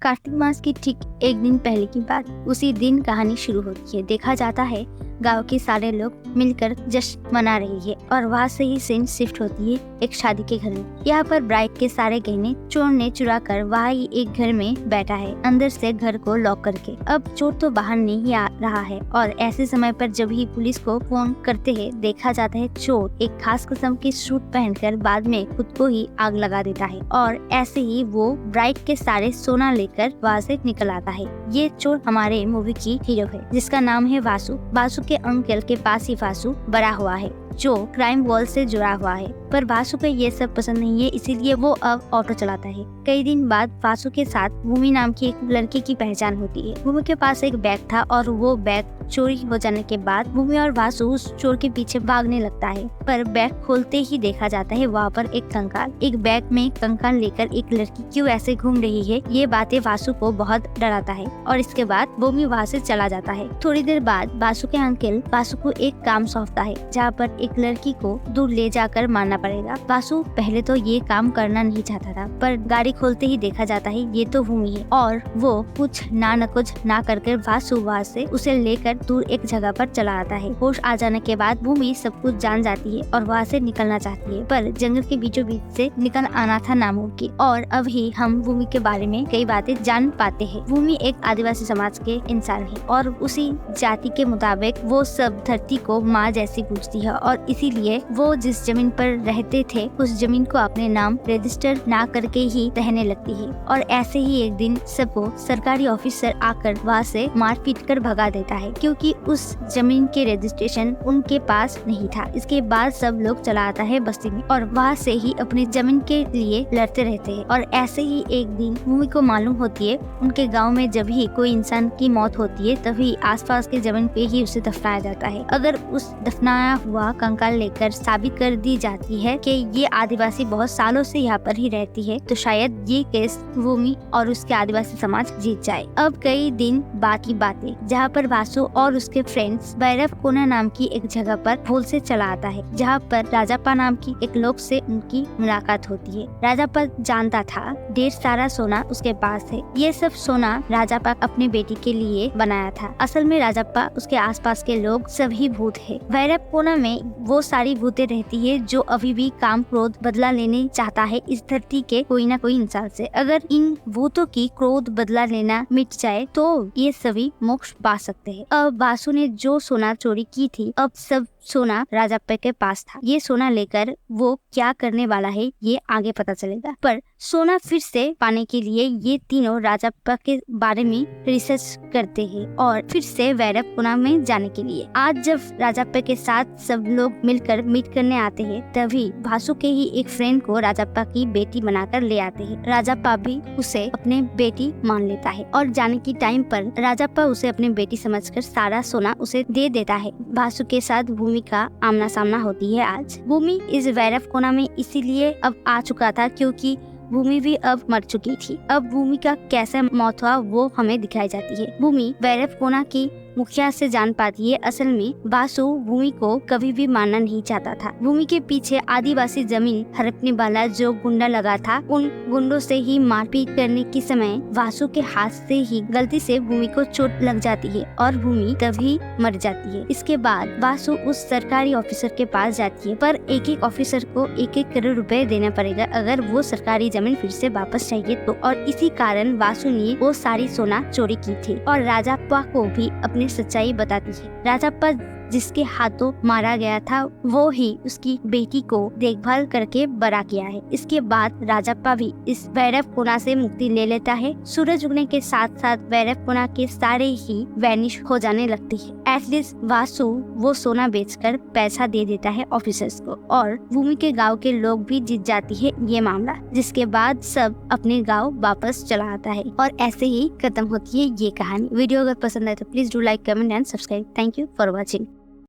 कार्तिक मास की ठीक एक दिन पहले की बात। उसी दिन कहानी शुरू होती है। देखा जाता है गांव के सारे लोग मिलकर जश्न मना रही है और वहाँ से ही सीन शिफ्ट होती है एक शादी के घर में। यहाँ पर ब्राइड के सारे गहने चोर ने चुरा कर वहाँ ही एक घर में बैठा है, अंदर से घर को लॉक करके। अब चोर तो बाहर नहीं आ रहा है और ऐसे समय पर जब ही पुलिस को फोन करते हैं, देखा जाता है चोर एक खास किस्म की सूट पहनकर बाद में खुद को ही आग लगा देता है और ऐसे ही वो ब्राइड के सारे सोना लेकर वहाँ से निकल आता है। ये चोर हमारे मूवी की हीरो है जिसका नाम है वासु। वासु के अंकल के पास ही वासु बड़ा हुआ है जो क्राइम वॉल से जुड़ा हुआ है, पर वासु को ये सब पसंद नहीं है, इसीलिए वो अब ऑटो चलाता है। कई दिन बाद वासु के साथ भूमि नाम की एक लड़की की पहचान होती है। भूमि के पास एक बैग था और वो बैग चोरी हो जाने के बाद भूमि और वासु उस चोर के पीछे भागने लगता है, पर बैग खोलते ही देखा जाता है वहाँ पर एक कंकाल। एक बैग में कंकाल लेकर एक लड़की क्यों ऐसे घूम रही है, ये बातें वासु को बहुत डराता है और इसके बाद भूमि वहाँ से चला जाता है। थोड़ी देर बाद वासु के अंकल वासु को एक काम सौंपता है जहाँ पर एक लड़की को दूर ले जाकर मारना पड़ेगा। वासु पहले तो ये काम करना नहीं चाहता था, पर गाड़ी खोलते ही देखा जाता है ये तो भूमि है और वो कुछ ना करके वासु वहाँ से उसे लेकर दूर एक जगह पर चला आता है। होश आ जाने के बाद भूमि सब कुछ जान जाती है और वहाँ से निकलना चाहती है, पर जंगल के बीचों बीच से निकल आना था नामुमकिन। और अभी हम भूमि के बारे में कई बातें जान पाते हैं। भूमि एक आदिवासी समाज के इंसान है और उसी जाति के मुताबिक वो सब धरती को माँ जैसी पूजती है और इसीलिए वो जिस जमीन पर रहते थे उस जमीन को अपने नाम रजिस्टर ना करके ही रहने लगती है। और ऐसे ही एक दिन सबको सरकारी ऑफिसर आकर वहाँ से मार पीट कर भगा देता है क्योंकि उस जमीन के रजिस्ट्रेशन उनके पास नहीं था। इसके बाद सब लोग चला आता है बस्ती में और वहाँ से ही अपनी जमीन के लिए लड़ते रहते हैं। और ऐसे ही एक दिन भूमि को मालूम होती है उनके गाँव में जब ही कोई इंसान की मौत होती है तभी आसपास के जमीन पे ही उसे दफनाया जाता है। अगर उस दफनाया हुआ कंकाल लेकर साबित कर दी जाती है कि ये आदिवासी बहुत सालों से यहाँ पर ही रहती है तो शायद ये केस भूमि और उसके आदिवासी समाज जीत जाए। अब कई दिन बाद की बातें जहाँ पर वासु और उसके फ्रेंड्स भैरव कोना नाम की एक जगह पर भूल से चला आता है जहाँ पर राजापा नाम की एक लोग से उनकी मुलाकात होती है। राजापा जानता था ढेर सारा सोना उसके पास है। ये सब सोना राजापा अपनी बेटी के लिए बनाया था। असल में राजापा उसके आसपास के लोग सभी भूत है। भैरव कोना में वो सारी भूतें रहती है जो अभी भी काम क्रोध बदला लेने चाहता है इस धरती के कोई ना कोई इंसान से। अगर इन भूतों की क्रोध बदला लेना मिट जाए तो ये सभी मोक्ष पा सकते हैं। अब वासु ने जो सोना चोरी की थी अब सब सोना राजाप्पा के पास था। ये सोना लेकर वो क्या करने वाला है ये आगे पता चलेगा, पर सोना फिर से पाने के लिए ये तीनों राजाप्पा के बारे में रिसर्च करते हैं और फिर से भैरव कोना में जाने के लिए। आज जब राजाप्पा के साथ सब लोग मिलकर मीट करने आते हैं तभी वासु के ही एक फ्रेंड को राजाप्पा की बेटी बनाकर ले आते हैं। राजाप्पा भी उसे अपने बेटी मान लेता है और जाने की टाइम पर राजाप्पा उसे अपनी बेटी समझकर सारा सोना उसे दे देता है। वासु के साथ भूमि का आमना सामना होती है। आज भूमि इस भैरव कोना में इसीलिए अब आ चुका था क्योंकि भूमि भी अब मर चुकी थी। अब भूमि का कैसा मौत हुआ वो हमें दिखाई जाती है। भूमि भैरव कोना की मुखिया से जान पाती है असल में वासु भूमि को कभी भी मारना नहीं चाहता था। भूमि के पीछे आदिवासी जमीन हड़पने वाला जो गुंडा लगा था उन गुंडों से ही मारपीट करने के समय वासु के हाथ से ही गलती से भूमि को चोट लग जाती है और भूमि तभी मर जाती है। इसके बाद वासु उस सरकारी ऑफिसर के पास जाती है, पर एक एक ऑफिसर को 1-1 करोड़ रुपए देना पड़ेगा अगर वो सरकारी जमीन फिर से वापस चाहिए तो। और इसी कारण वासु ने वो सारी सोना चोरी की थी और राजाप्पा को भी अपने सच्चाई बताती है। राजाप्पा जिसके हाथों मारा गया था वो ही उसकी बेटी को देखभाल करके बड़ा किया है। इसके बाद राजाप्पा भी इस भैरव कोना से मुक्ति ले लेता है। सूरज उगने के साथ साथ भैरव कोना के सारे ही वैनिश हो जाने लगती है। एटलीस्ट वासु वो सोना बेचकर पैसा दे देता है ऑफिसर्स को और भूमि के गाँव के लोग भी जीत जाती है ये मामला, जिसके बाद सब अपने गाँव वापस चला आता है और ऐसे ही खत्म होती है ये कहानी। वीडियो अगर पसंद आए तो please do like, comment and subscribe. Thank you for watching.